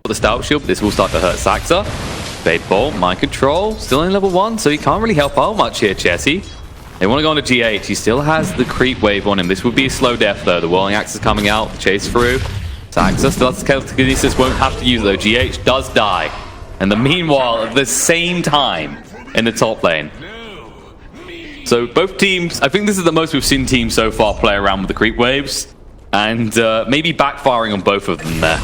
The stout shield, this will start to hurt Saxa. Bait Bolt, mind control, still in level 1, so he can't really help out much here, Chessie. They want to go on to GH. He still has the creep wave on him. This would be a slow death though. The whirling axe is coming out, the chase through. Saxa still has telekinesis, won't have to use it though. GH does die. And the meanwhile, at the same time, in the top lane. So both teams, I think this is the most we've seen teams so far play around with the creep waves. And maybe backfiring on both of them there.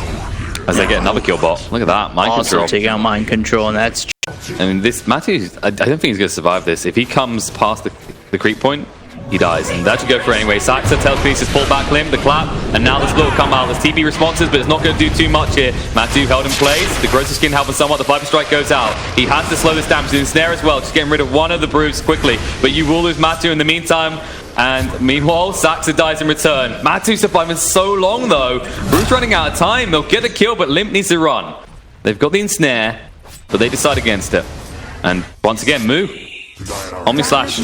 As they get another kill bot. Look at that, mind control. Take out mind control, and that's... I mean, this Matthew, I don't think he's going to survive this. If he comes past the creep point, he dies. And that should go for anyway. Saxa, telekinesis, pull back limb, the clap, and now this little come out. There's TP responses, but it's not going to do too much here. Matthew held in place. The Grosser Skin helping somewhat. The Viper Strike goes out. He has to slow this down. He's in snare as well, just getting rid of one of the brews quickly. But you will lose Matthew in the meantime. And meanwhile, Saxa dies in return. Matthew surviving so long though. Bruce running out of time. They'll get the kill, but Limp needs to run. They've got the ensnare, but they decide against it. And once again, Moo. Omni Slash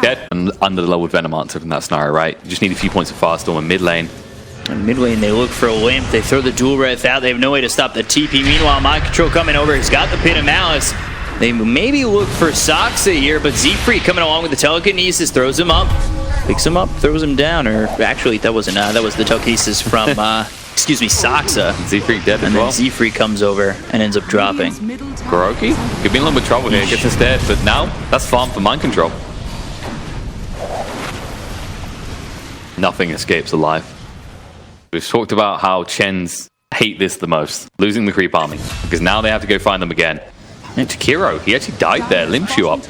dead and under the level Venom answer from that scenario, right? You just need a few points of fast storm in mid lane. In mid lane, they look for a Limp. They throw the dual breath out. They have no way to stop the TP. Meanwhile, mind control coming over. He's got the pin of Malice. They maybe look for Saxa here, but Zfreak coming along with the telekinesis throws him up. Picks him up, throws him down, or actually that wasn't, that was the telekinesis from, excuse me, Saxa. Zfreak dead as and well. And then Zfreak comes over and ends up dropping. Kuroki could be in a little bit of trouble here, gets us dead, but now that's farm for mind control. Nothing escapes alive. We've talked about how Chens hate this the most, losing the creep army, because now they have to go find them again. And Takiro, he actually died there, limps you up.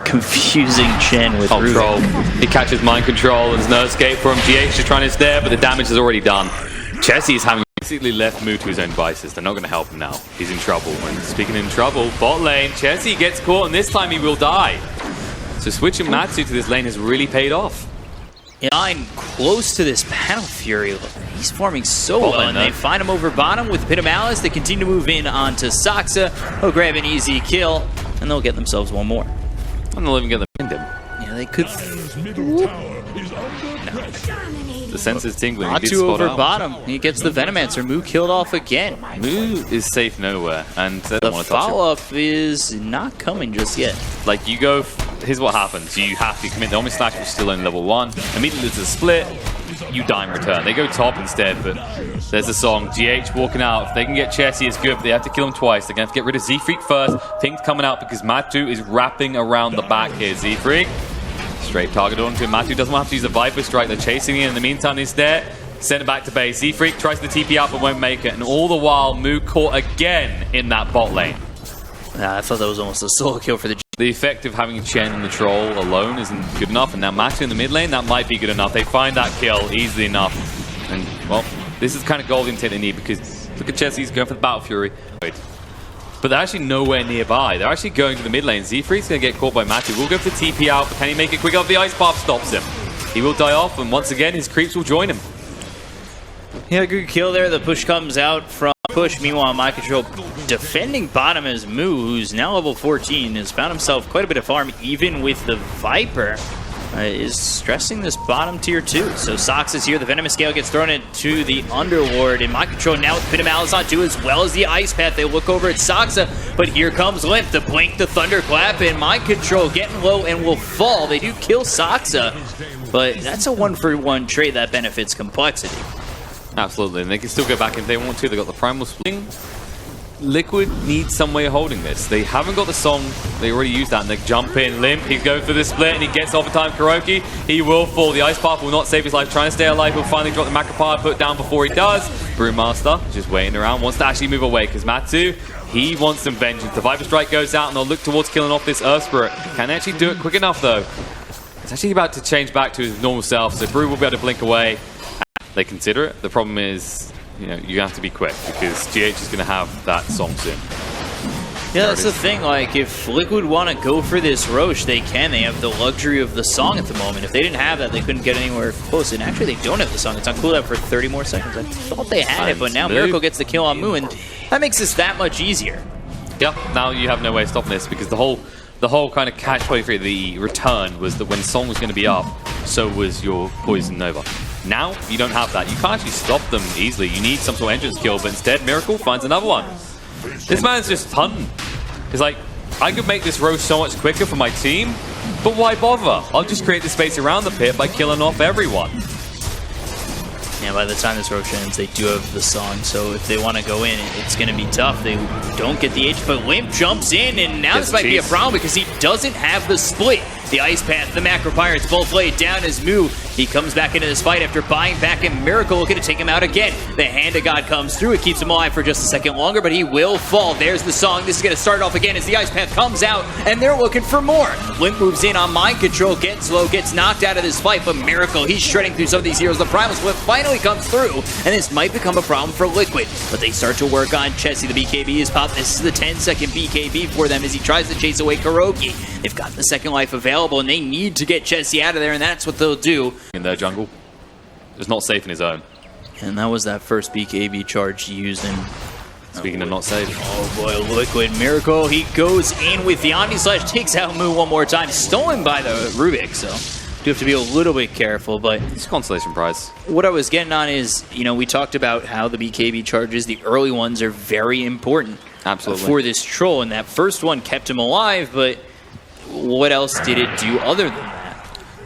Confusing Chen with Control. He catches mind control and there's no escape from GH is trying to stare, but the damage is already done. Chessie is having basically left Moo to his own devices. They're not going to help him now. He's in trouble. And speaking in trouble, bot lane, Chessie gets caught and this time he will die. So switching Matsu to this lane has really paid off. Yeah, I'm close to this Battle Fury. He's farming so well, and they find him over bottom with Pit of Malice. They continue to move in onto Saxa. They'll grab an easy kill, and they'll get themselves one more. And they'll even get the Kingdom. Yeah, they could. The sense is tingling. Not too over bottom. He gets the Venomancer. Moo killed off again. Moo is safe nowhere, and they don't want to touch him. The follow-up is not coming just yet. Like, you go, here's what happens. You have to commit the Omni Slash, which is still only level 1. Immediately there's a split, you die in return. They go top instead, but there's a song. GH walking out. If they can get Chessie, it's good, but they have to kill him twice. They're going to have to get rid of Zfreak first. Pink's coming out because Matu is wrapping around the back here. Zfreak, straight target onto him. Matu doesn't have to use a Viper Strike. They're chasing him. In the meantime, he's there. Send it back to base. Zfreak tries to TP out but won't make it. And all the while, Moo caught again in that bot lane. I thought that was almost a solo kill for the... The effect of having Chen and the troll alone isn't good enough, and now Matu in the mid lane, that might be good enough. They find that kill easily enough. And, well, this is kind of gold intent they need, because look at Chessie's going for the Battle Fury. But they're actually nowhere nearby. They're actually going to the mid lane. Zfreak's going to get caught by Matu. We'll go for TP out, but can he make it quick enough? The Ice Path stops him. He will die off, and once again, his creeps will join him. Yeah, good kill there. The push comes out from push. Meanwhile, mind control defending bottom as Moo, who's now level 14, has found himself quite a bit of farm, even with the Viper. Is stressing this bottom tier 2. So Sox is here. The Venomous Scale gets thrown into the Underlord. And mind control now with Pit of Malice on 2 as well as the Ice Path. They look over at Saxa, but here comes Limp to blink the Thunderclap. And mind control getting low and will fall. They do kill Saxa, but that's a 1-for-1 trade that benefits complexity. Absolutely, and they can still go back if they want to. They've got the Primal Swing. Liquid needs some way of holding this. They haven't got the song. They already used that, and they jump in. Limp, he's going for the split, and he gets overtime Kuroki. He will fall. The Ice Path will not save his life. Trying to stay alive. He'll finally drop the Macropire, put down before he does. Brewmaster, just waiting around, wants to actually move away, because Matsu, he wants some vengeance. The Viper Strike goes out, and they'll look towards killing off this Earth Spirit. Can they actually do it quick enough, though? It's actually about to change back to his normal self, so Brew will be able to blink away. They consider it. The problem is, you know, you have to be quick because GH is going to have that song soon. Yeah, that's the thing. Like, if Liquid want to go for this Roche, they can. They have the luxury of the song at the moment. If they didn't have that, they couldn't get anywhere close. And actually, they don't have the song. It's on cooldown for 30 more seconds. I thought they had it, but now Miracle gets the kill on Moo, and that makes this that much easier. Yeah, now you have no way of stopping this because the whole kind of catch-23, the return was that when Song was going to be up, so was your Poison Nova. Now, you don't have that. You can't actually stop them easily. You need some sort of entrance kill, but instead, Miracle finds another one. This man's just hunting. He's like, I could make this row so much quicker for my team, but why bother? I'll just create the space around the pit by killing off everyone. Yeah, by the time this row ends, they do have the song, so if they want to go in, it's going to be tough. They don't get the H, but Limp jumps in, and now this might be a problem because he doesn't have the split. The Ice Path, the Macro Pirates both lay it down as Moo. He comes back into this fight after buying back, and Miracle looking to take him out again. The Hand of God comes through. It keeps him alive for just a second longer, but he will fall. There's the song. This is going to start off again as the Ice Path comes out, and they're looking for more. Limp moves in on Mind Control, gets low, gets knocked out of this fight, but Miracle, he's shredding through some of these heroes. The Primal Split finally comes through, and this might become a problem for Liquid, but they start to work on Chessie. The BKB is popped. This is the 10-second BKB for them as he tries to chase away Kuroki. They've got the second life available, and they need to get Chessie out of there, and that's what they'll do. In their jungle. It's not safe in his own. And that was that first BKB charge used in... Speaking of not safe. Oh boy, Liquid Miracle. He goes in with the Omni Slash, takes out Moo one more time. Stolen by the Rubik, so do have to be a little bit careful, but... It's a consolation prize. What I was getting on is, you know, we talked about how the BKB charges, the early ones, are very important. Absolutely. For this troll, and that first one kept him alive, but what else did it do other than that?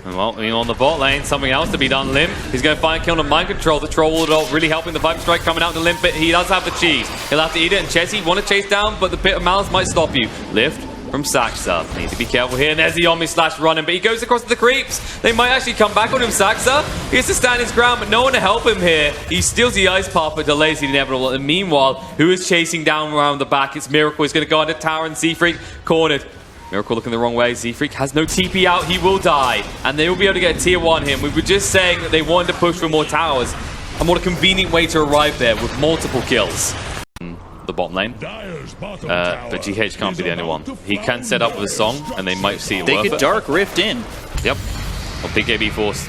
Well, on the bot lane, something else to be done. Limp, he's going to find a kill on Mind Control. The troll will really helping the Viper Strike coming out to Limp, but he does have the cheese. He'll have to eat it, and Chessie want to chase down, but the Pit of Malice might stop you. Lift from Saxa. Need to be careful here, and there's the Omni Slash running, but he goes across to the creeps. They might actually come back on him, Saxa. He has to stand his ground, but no one to help him here. He steals the Ice Path, but delays the inevitable. And meanwhile, who is chasing down around the back? It's Miracle. He's going to go under tower, and Z-Freak cornered. Miracle looking the wrong way. Z-Freak has no TP out. He will die. And they will be able to get a tier 1 here. We were just saying that they wanted to push for more towers. And what a convenient way to arrive there with multiple kills. The bottom lane. But GH can't be the only one. He can set up with a song, and they might see it They could Dark Rift in. Yep. Or BKB Force.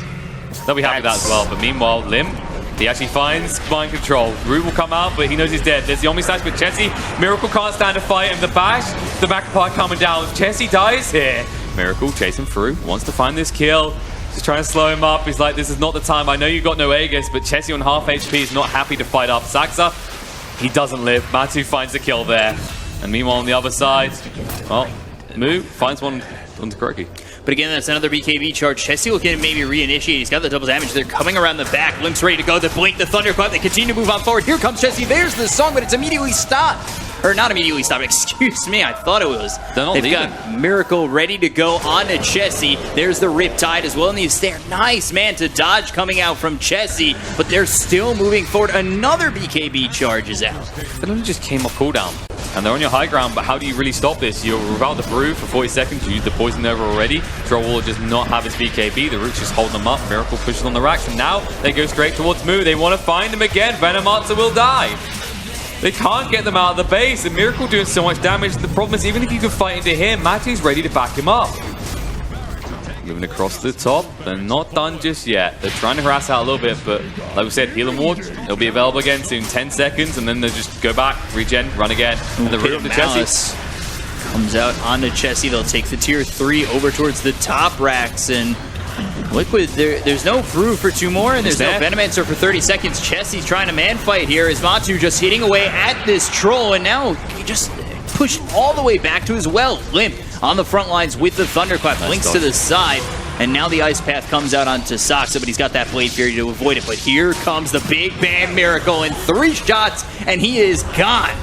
They'll be happy with that as well. But meanwhile, Lim, he actually finds Mind Control. Root will come out, but he knows he's dead. There's the Omni Slash with Chessie. Miracle can't stand a fight in the bash. The back part coming down. Chessie dies here. Miracle chasing through. Wants to find this kill. Just trying to slow him up. He's like, this is not the time. I know you got no Aegis, but Chessie on half HP is not happy to fight up. Saxa, he doesn't live. Matu finds the kill there. And meanwhile on the other side, well, Moo finds one onto Kuroki. But again, that's another BKB charge. Chessie looking to maybe reinitiate. He's got the double damage. They're coming around the back. Limp's ready to go. The Blink, the Thunderclap. They continue to move on forward. Here comes Chessie. There's the song, but it's immediately stopped. Or not immediately stopped. Excuse me. I thought it was. They've got Miracle ready to go on to Chessie. There's the Riptide as well in the stair. Nice, man, to dodge coming out from Chessie. But they're still moving forward. Another BKB charge is out. It only just came off cooldown. And they're on your high ground, but how do you really stop this? You're without the brew for 40 seconds, you use the poison nova already. Troll will just not have his BKB, the Root's just holding them up. Miracle pushes on the racks, and now they go straight towards Moo. They want to find him again. Venomancer will die. They can't get them out of the base, and Miracle doing so much damage. The problem is, even if you can fight into him, Matu's ready to back him up. Moving across the top, they're not done just yet. They're trying to harass out a little bit, but like we said, Heal and Ward, it'll be available again soon. 10 seconds, and then they'll just go back, regen, run again. And the root of the Chessie comes out onto Chessie. They'll take the tier 3 over towards the top racks, and Liquid, there's no brew for 2 more, and there's no Venomancer for 30 seconds. Chessie's trying to man fight here as Matu just hitting away at this troll, and now he just pushed all the way back to his well. Limp on the front lines with the Thunderclap. Links to the side, and now the Ice Path comes out onto Saxa, but he's got that Blade Fury to avoid it. But here comes the Big Bang Miracle in 3 shots, and he is gone.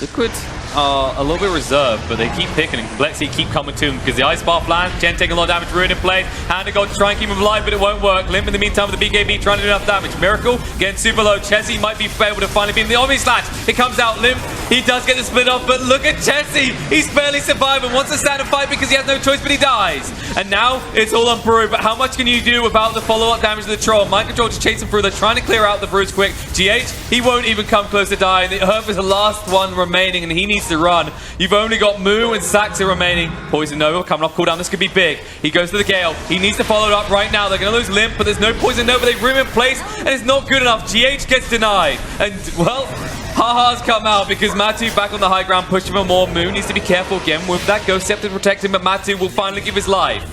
Liquid are a little bit reserved, but they keep picking, and Complexity keep coming to him because the Ice Path lands. Jen taking a lot of damage, Ruin in place. Hand to go to try and keep him alive, but it won't work. Limp in the meantime with the BKB trying to do enough damage. Miracle getting super low. Chessie might be able to finally beam the Omni Slash. It comes out. Limp, he does get the split off, but look at Chessie. He's barely surviving. Wants to stand and fight because he has no choice, but he dies. And now it's all on Brew, but how much can you do about the follow-up damage to the troll? Mind Control just chasing through. They're trying to clear out the Brews quick. GH, he won't even come close to dying. The Herb is the last one remaining, and he needs to run. You've only got Moo and Saxa remaining. Poison Nova coming off cooldown. This could be big. He goes to the Gale. He needs to follow it up right now. They're going to lose Limp, but there's no Poison Nova. They've room in place, and it's not good enough. GH gets denied. And, well, ha-ha's come out because Matu back on the high ground, pushing for more. Moo needs to be careful again with that Ghost Scepter to protect him, but Matu will finally give his life.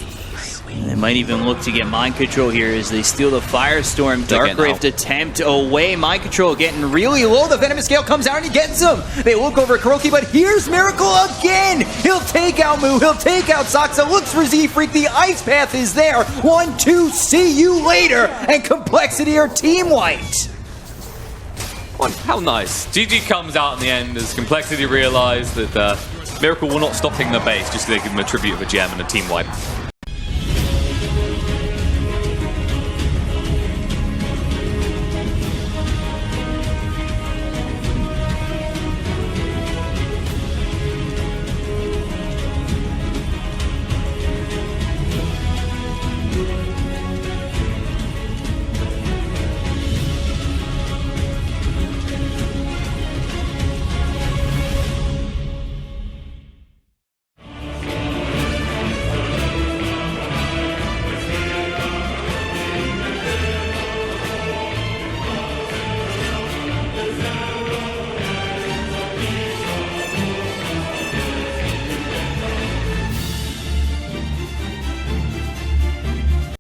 And Might even look to get mind control here as they steal the Firestorm. Dark Rift attempt away. Mind control getting really low. The Venomous Gale comes out and he gets him. They look over Kuroki, but here's Miracle again. He'll take out Moo. He'll take out Saksa. Looks for Z-Freak. The Ice Path is there. 1-2. See you later. And Complexity are team wiped. How nice. GG comes out in the end as Complexity realized that Miracle will not stop hitting the base just so they give him a tribute of a gem and a team wipe.